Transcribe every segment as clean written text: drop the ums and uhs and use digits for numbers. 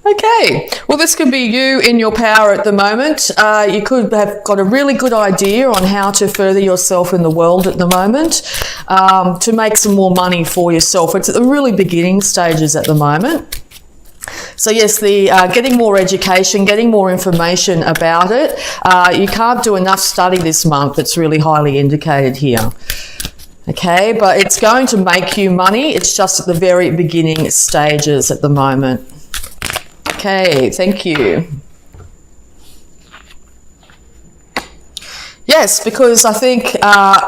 Okay, well, this could be you in your power at the moment. You could have got a really good idea on how to further yourself in the world at the moment, to make some more money for yourself. It's at the really beginning stages at the moment. So yes, the getting more education, getting more information about it. You can't do enough study this month. It's really highly indicated here. Okay, but it's going to make you money. It's just at the very beginning stages at the moment. Okay, thank you. Yes, because I think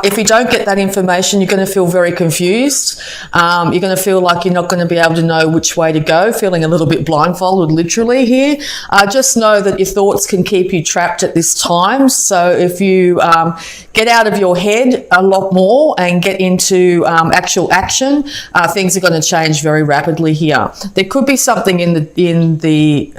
if you don't get that information, you're going to feel very confused. You're going to feel like you're not going to be able to know which way to go, feeling a little bit blindfolded literally here. Just know that your thoughts can keep you trapped at this time. So if you get out of your head a lot more and get into actual action, things are going to change very rapidly here. There could be something in the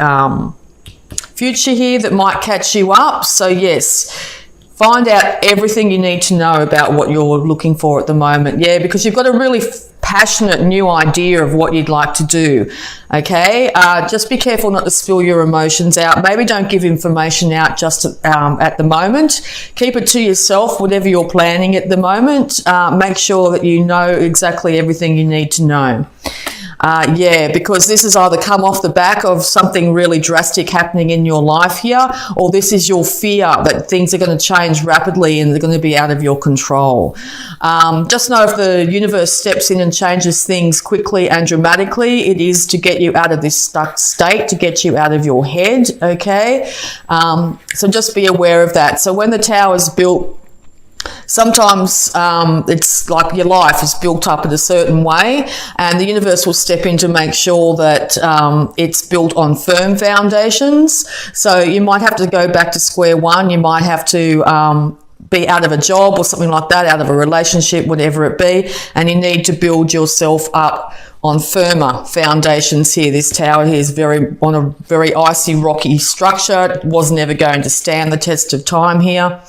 future here that might catch you up. So yes, find out everything you need to know about what you're looking for at the moment. Yeah, because you've got a really passionate new idea of what you'd like to do. Okay, just be careful not to spill your emotions out. Maybe don't give information out just at the moment. Keep it to yourself, whatever you're planning at the moment. Make sure that you know exactly everything you need to know. Yeah, because this has either come off the back of something really drastic happening in your life here, or this is your fear that things are going to change rapidly and they're going to be out of your control. Just know if the universe steps in and changes things quickly and dramatically, it is to get you out of this stuck state, to get you out of your head, okay? So just be aware of that. So when the tower is built, sometimes it's like your life is built up in a certain way, and the universe will step in to make sure that it's built on firm foundations. So you might have to go back to square one. You might have to be out of a job or something like that, out of a relationship, whatever it be, and you need to build yourself up on firmer foundations here. This tower here is on a very icy, rocky structure. It was never going to stand the test of time here.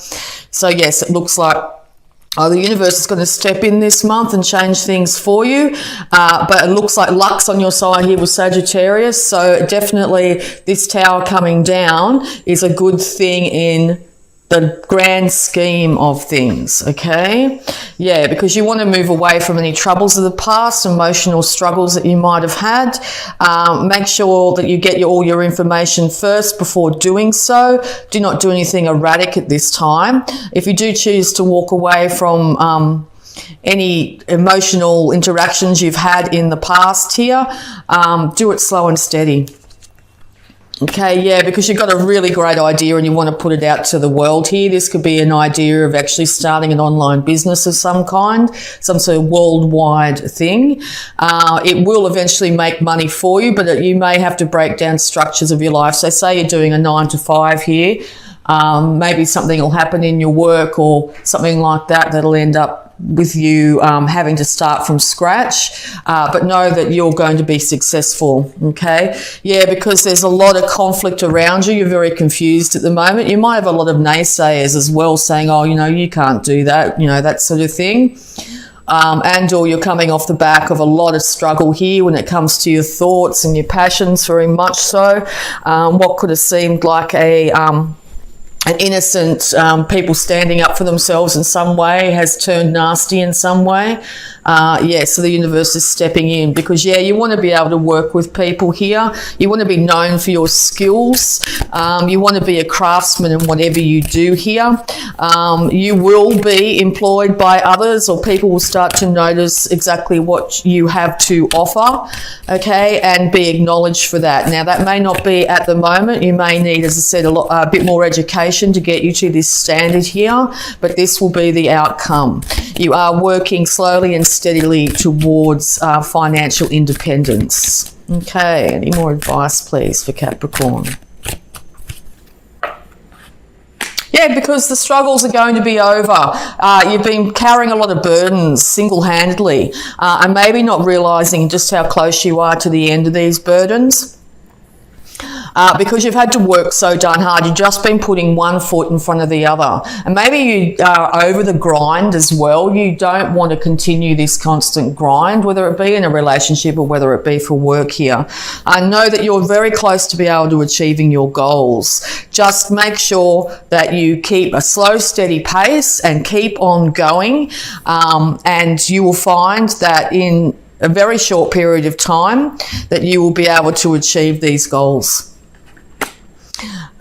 So yes, it looks like the universe is going to step in this month and change things for you. But it looks like luck's on your side here with Sagittarius. So definitely this tower coming down is a good thing in the grand scheme of things, okay? Yeah, because you want to move away from any troubles of the past, emotional struggles that you might have had. Make sure that you get all your information first before doing so. Do not do anything erratic at this time. If you do choose to walk away from any emotional interactions you've had in the past here, do it slow and steady. Okay, yeah, because you've got a really great idea and you want to put it out to the world here. This could be an idea of actually starting an online business of some kind, some sort of worldwide thing. It will eventually make money for you, but you may have to break down structures of your life. So say you're doing a 9 to 5 here. Maybe something will happen in your work or something like that that'll end up with you having to start from scratch, but know that you're going to be successful, okay? Yeah, because there's a lot of conflict around you. You're very confused at the moment. You might have a lot of naysayers as well saying, oh, you know, you can't do that, you know, that sort of thing. And or you're coming off the back of a lot of struggle here when it comes to your thoughts and your passions, very much so. What could have seemed like an innocent people standing up for themselves in some way has turned nasty in some way. Yeah, so the universe is stepping in because, yeah, you want to be able to work with people here. You want to be known for your skills. You want to be a craftsman in whatever you do here. You will be employed by others, or people will start to notice exactly what you have to offer, okay, and be acknowledged for that. Now, that may not be at the moment. You may need, as I said, a bit more education to get you to this standard here, but this will be the outcome. You are working slowly and steadily towards financial independence. Okay, any more advice, please, for Capricorn? Yeah, because the struggles are going to be over. You've been carrying a lot of burdens single-handedly and maybe not realising just how close you are to the end of these burdens. because you've had to work so darn hard. You've just been putting one foot in front of the other. And maybe you are over the grind as well. You don't want to continue this constant grind, whether it be in a relationship or whether it be for work here. I know that you're very close to be able to achieving your goals. Just make sure that you keep a slow, steady pace and keep on going. And you will find that in a very short period of time that you will be able to achieve these goals.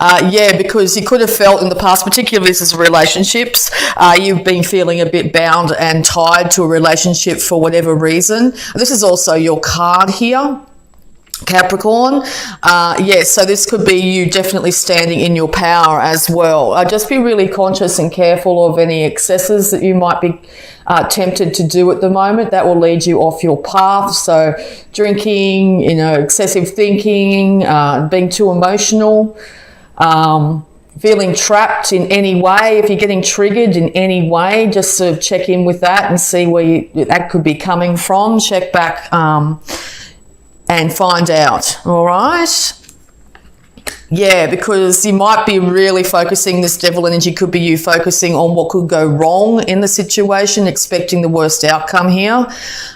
Yeah, because you could have felt in the past, particularly this is relationships, you've been feeling a bit bound and tied to a relationship for whatever reason. This is also your card here, Capricorn. Yes, so this could be you definitely standing in your power as well. Just be really conscious and careful of any excesses that you might be tempted to do at the moment. That will lead you off your path. So drinking, excessive thinking, being too emotional, feeling trapped in any way. If you're getting triggered in any way, just sort of check in with that and see where that could be coming from. Check back and find out. All right. Yeah, because you might be really focusing, this devil energy could be you focusing on what could go wrong in the situation, expecting the worst outcome here.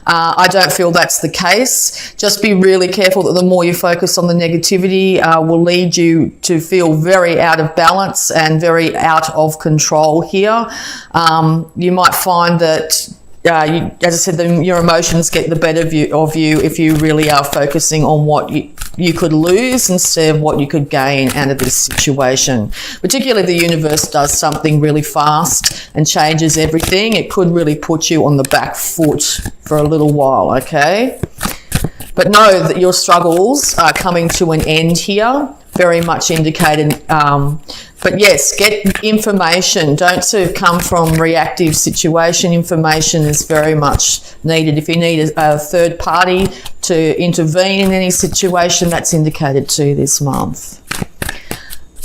I don't feel that's the case. Just be really careful that the more you focus on the negativity will lead you to feel very out of balance and very out of control here. You might find that as I said, your emotions get the better of you if you really are focusing on what you could lose instead of what you could gain out of this situation. Particularly the universe does something really fast and changes everything. It could really put you on the back foot for a little while, okay? But know that your struggles are coming to an end here, very much indicated. But yes, get information. Don't sort of come from reactive situation. Information is very much needed. If you need a third party to intervene in any situation, that's indicated too this month.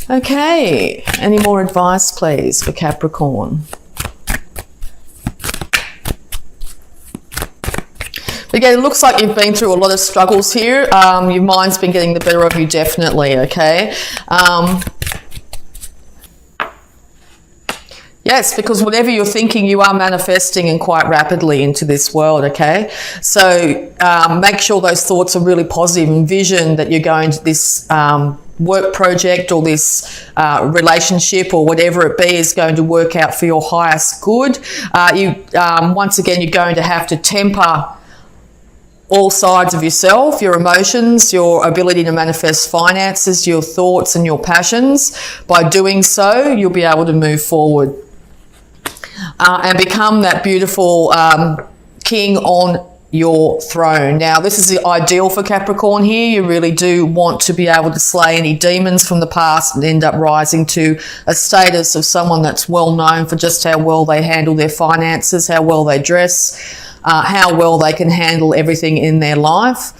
Okay, any more advice, please, for Capricorn? Again, it looks like you've been through a lot of struggles here. Your mind's been getting the better of you, definitely, okay? Yes, because whatever you're thinking, you are manifesting and quite rapidly into this world, okay? So make sure those thoughts are really positive. Envision that you're going to this work project or this relationship or whatever it be is going to work out for your highest good. Once again, you're going to have to temper all sides of yourself, your emotions, your ability to manifest finances, your thoughts and your passions. By doing so, you'll be able to move forward and become that beautiful king on your throne. Now, this is the ideal for Capricorn here. You really do want to be able to slay any demons from the past and end up rising to a status of someone that's well known for just how well they handle their finances, how well they dress, how well they can handle everything in their life.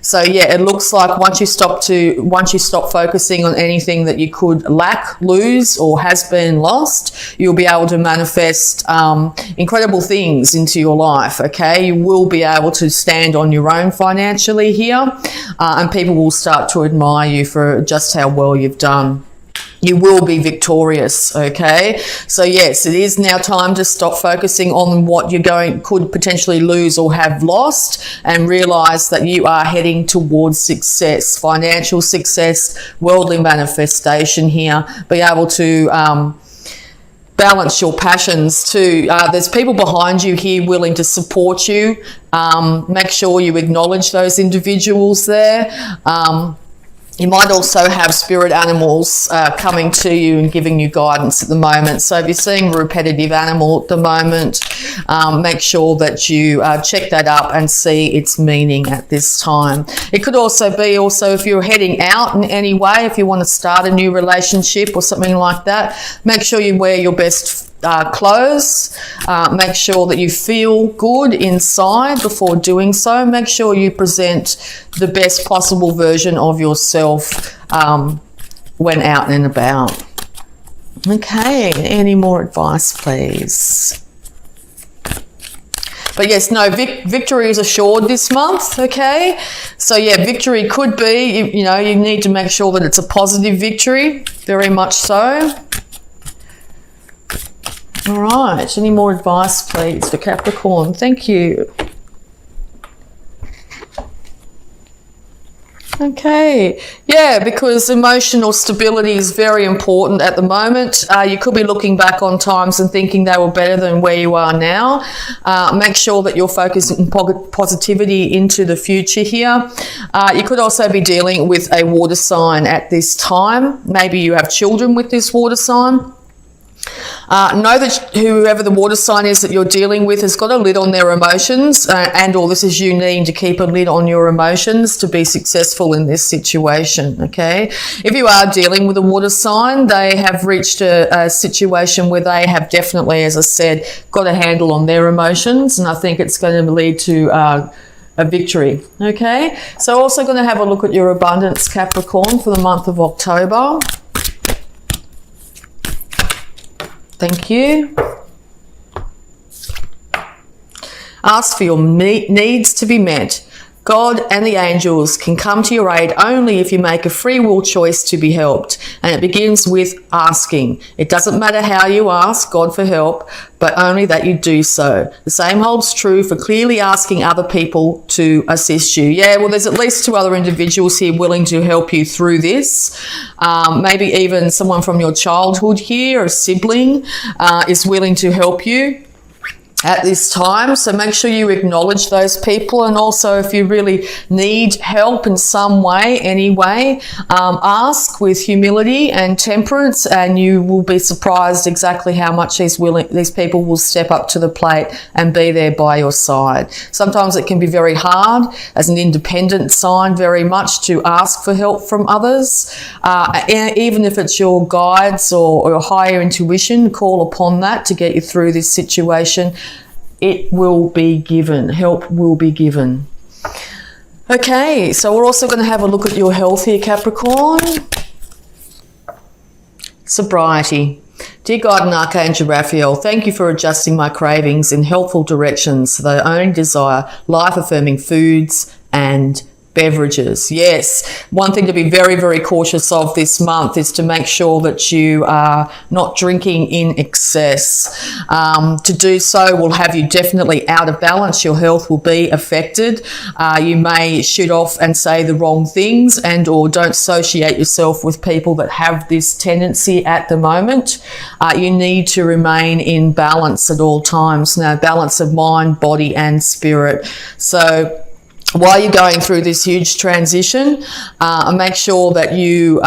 So yeah, it looks like once you stop focusing on anything that you could lack, lose, or has been lost, you'll be able to manifest incredible things into your life, okay? You will be able to stand on your own financially here, and people will start to admire you for just how well you've done. You will be victorious, okay? So yes, it is now time to stop focusing on what you could potentially lose or have lost and realize that you are heading towards success, financial success, worldly manifestation here. Be able to balance your passions too. There's people behind you here willing to support you. Make sure you acknowledge those individuals there. You might also have spirit animals coming to you and giving you guidance at the moment. So if you're seeing a repetitive animal at the moment, make sure that you check that up and see its meaning at this time. It could also be if you're heading out in any way, if you want to start a new relationship or something like that, make sure you wear your best clothes. Make sure that you feel good inside before doing so. Make sure you present the best possible version of yourself when out and about. Okay, any more advice, please? But yes, no, victory is assured this month, okay? So yeah, victory could be, you know, you need to make sure that it's a positive victory, very much so. All right, any more advice, please, for Capricorn? Thank you. Okay, yeah, because emotional stability is very important at the moment. You could be looking back on times and thinking they were better than where you are now. Make sure that you're focusing positivity into the future here. You could also be dealing with a water sign at this time. Maybe you have children with this water sign. Know that whoever the water sign is that you're dealing with has got a lid on their emotions, and or this is you needing to keep a lid on your emotions to be successful in this situation, okay? If you are dealing with a water sign, they have reached a situation where they have definitely, as I said, got a handle on their emotions, and I think it's going to lead to a victory, okay? So also going to have a look at your abundance, Capricorn, for the month of October. Thank you. Ask for your needs to be met. God and the angels can come to your aid only if you make a free will choice to be helped. And it begins with asking. It doesn't matter how you ask God for help, but only that you do so. The same holds true for clearly asking other people to assist you. Yeah, well, there's at least 2 other individuals here willing to help you through this. Maybe even someone from your childhood here, a sibling, is willing to help you at this time. So make sure you acknowledge those people, and also if you really need help in some way, anyway, ask with humility and temperance, and you will be surprised exactly how much these people will step up to the plate and be there by your side. Sometimes it can be very hard as an independent sign very much to ask for help from others. Even if it's your guides or your higher intuition, call upon that to get you through this situation. It will be given. Help will be given. Okay, so we're also going to have a look at your health here, Capricorn. Sobriety. Dear God and Archangel Raphael, thank you for adjusting my cravings in helpful directions so that I only desire life-affirming foods and beverages. Yes, one thing to be very, very cautious of this month is to make sure that you are not drinking in excess. To do so will have you definitely out of balance. Your health will be affected. You may shoot off and say the wrong things, and or don't associate yourself with people that have this tendency at the moment. You need to remain in balance at all times. Now, balance of mind, body and spirit. So while you're going through this huge transition, make sure that you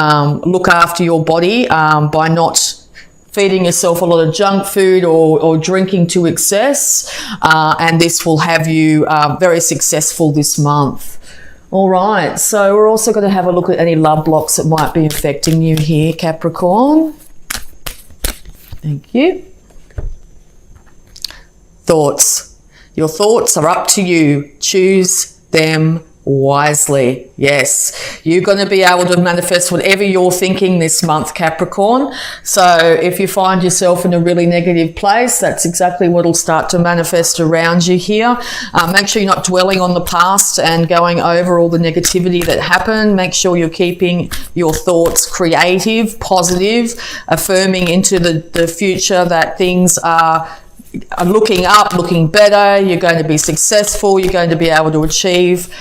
look after your body by not feeding yourself a lot of junk food or drinking to excess, and this will have you very successful this month. All right, so we're also going to have a look at any love blocks that might be affecting you here, Capricorn. Thank you. Thoughts. Your thoughts are up to you. Choose them wisely. Yes, you're going to be able to manifest whatever you're thinking this month, Capricorn. So if you find yourself in a really negative place, that's exactly what will start to manifest around you here. Make sure you're not dwelling on the past and going over all the negativity that happened. Make sure you're keeping your thoughts creative, positive, affirming into the future that things are looking up, looking better. You're going to be successful. You're going to be able to achieve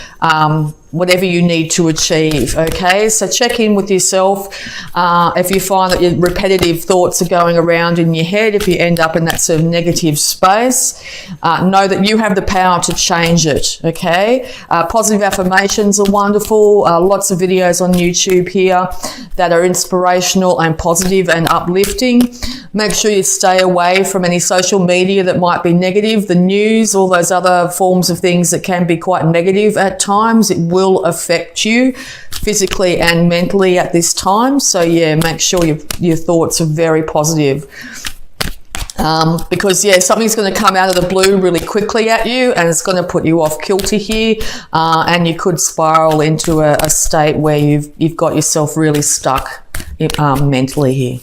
whatever you need to achieve. Okay, so check in with yourself. If you find that your repetitive thoughts are going around in your head, if you end up in that sort of negative space, know that you have the power to change it. Okay, positive affirmations are wonderful. Lots of videos on YouTube here that are inspirational and positive and uplifting. Make sure you stay away from any social media that might be negative, the news, all those other forms of things that can be quite negative at times. It will affect you physically and mentally at this time. So yeah, make sure your thoughts are very positive. Because yeah, something's going to come out of the blue really quickly at you, and it's going to put you off kilter here, and you could spiral into a state where you've got yourself really stuck mentally here.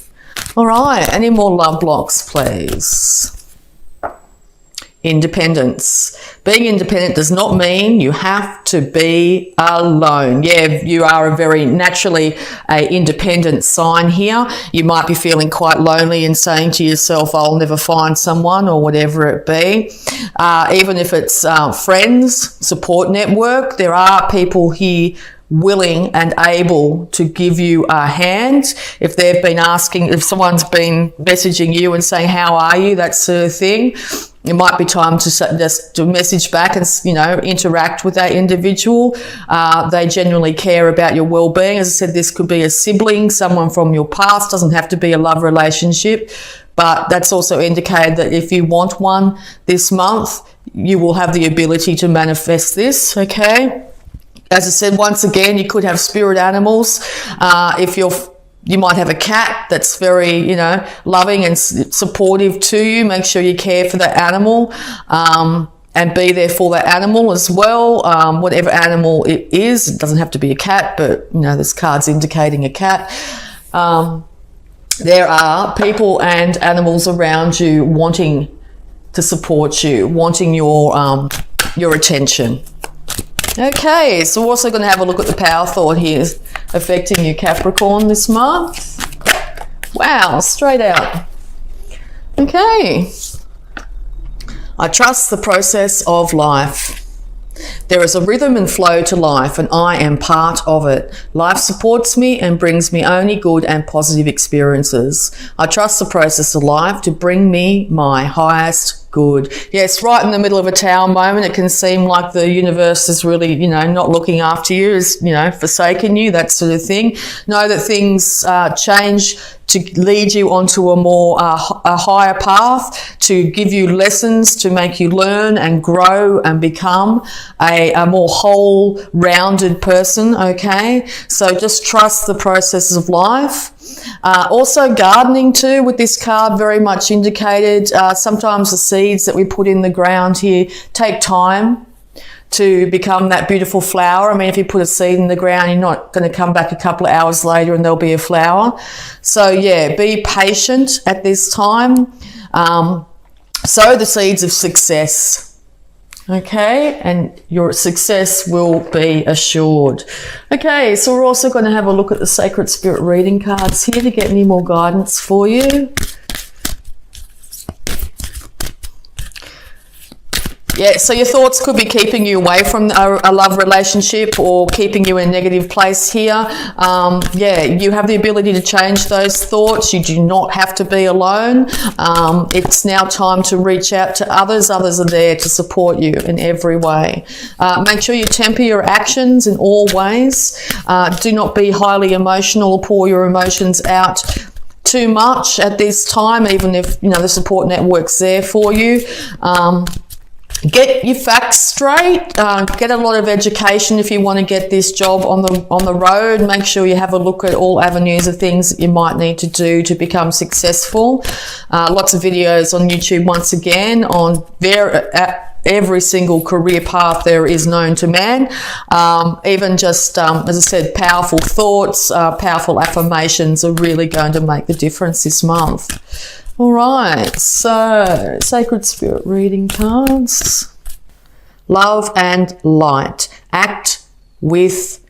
All right, any more love blocks, please? independence. Being independent does not mean you have to be alone. Yeah, you are a very naturally a independent sign here. You might be feeling quite lonely and saying to yourself, I'll never find someone, or whatever it be. Even if it's friends, support network, there are people here willing and able to give you a hand. If they've been asking, if someone's been messaging you and saying, how are you, that sort of thing, it might be time to just to message back and, you know, interact with that individual. They genuinely care about your well-being. As I said, this could be a sibling, someone from your past, doesn't have to be a love relationship, but that's also indicated that if you want one this month, you will have the ability to manifest this, okay? As I said, once again, you could have spirit animals. You might have a cat that's very, you know, loving and supportive to you. Make sure you care for that animal and be there for that animal as well. Whatever animal it is, it doesn't have to be a cat, but, you know, this card's indicating a cat. There are people and animals around you wanting to support you, wanting your attention. Okay, so we're also going to have a look at the power thought here affecting you, Capricorn, this month. Wow, straight out. Okay. I trust the process of life. There is a rhythm and flow to life, and I am part of it. Life supports me and brings me only good and positive experiences. I trust the process of life to bring me my highest good. Yes, right in the middle of a tower moment, it can seem like the universe is really, you know, not looking after you, is, you know, forsaken you, that sort of thing. Know that things change to lead you onto a more a higher path, to give you lessons, to make you learn and grow and become a more whole, rounded person, okay? So just trust the processes of life. Also gardening too, with this card very much indicated. Sometimes the seeds that we put in the ground here take time to become that beautiful flower. I mean, if you put a seed in the ground, you're not going to come back a couple of hours later and there'll be a flower. So yeah, be patient at this time. Sow the seeds of success. Okay, and your success will be assured. Okay, so we're also going to have a look at the Sacred Spirit reading cards here to get any more guidance for you. Yeah, so your thoughts could be keeping you away from a love relationship or keeping you in a negative place here. Yeah, you have the ability to change those thoughts. You do not have to be alone. It's now time to reach out to others. Others are there to support you in every way. Make sure you temper your actions in all ways. Do not be highly emotional or pour your emotions out too much at this time, even if, you know, the support network's there for you. Get your facts straight. Get a lot of education if you want to get this job on the road. Make sure you have a look at all avenues of things that you might need to do to become successful. Lots of videos on YouTube once again on every single career path there is known to man. Even just, as I said, powerful thoughts, powerful affirmations are really going to make the difference this month. All right, so Sacred Spirit reading cards. Love and light. Act with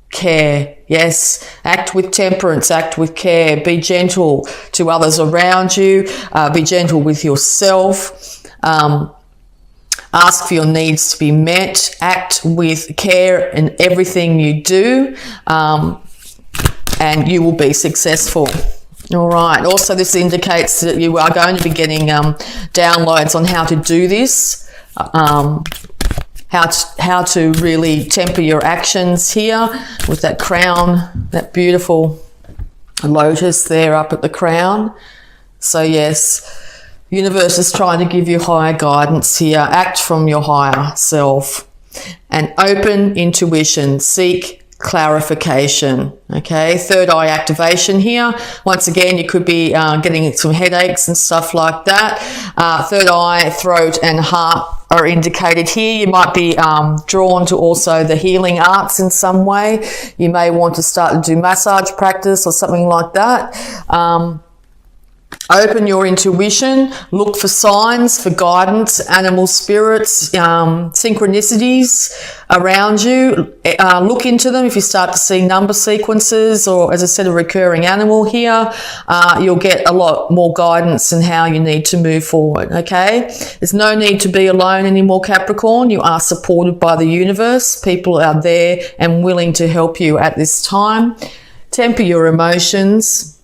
care. Yes, act with temperance, act with care. Be gentle to others around you. Be gentle with yourself. Ask for your needs to be met. Act with care in everything you do, and you will be successful. All right. Also, this indicates that you are going to be getting downloads on how to do this, how to really temper your actions here with that crown, that beautiful lotus there up at the crown. So yes, universe is trying to give you higher guidance here. Act from your higher self and open intuition. Seek clarification. Okay, third eye activation here. Once again, you could be getting some headaches and stuff like that. Third eye, throat and heart are indicated here. You might be drawn to also the healing arts in some way. You may want to start to do massage practice or something like that. Open your intuition, look for signs, for guidance, animal spirits, synchronicities around you. Look into them. If you start to see number sequences or, as I said, a recurring animal here, you'll get a lot more guidance in how you need to move forward, okay? There's no need to be alone anymore, Capricorn. You are supported by the universe. People are there and willing to help you at this time. Temper your emotions.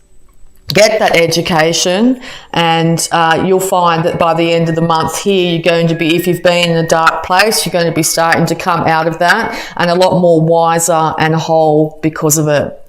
Get that education, and you'll find that by the end of the month here, you're going to be, if you've been in a dark place, you're going to be starting to come out of that and a lot more wiser and whole because of it.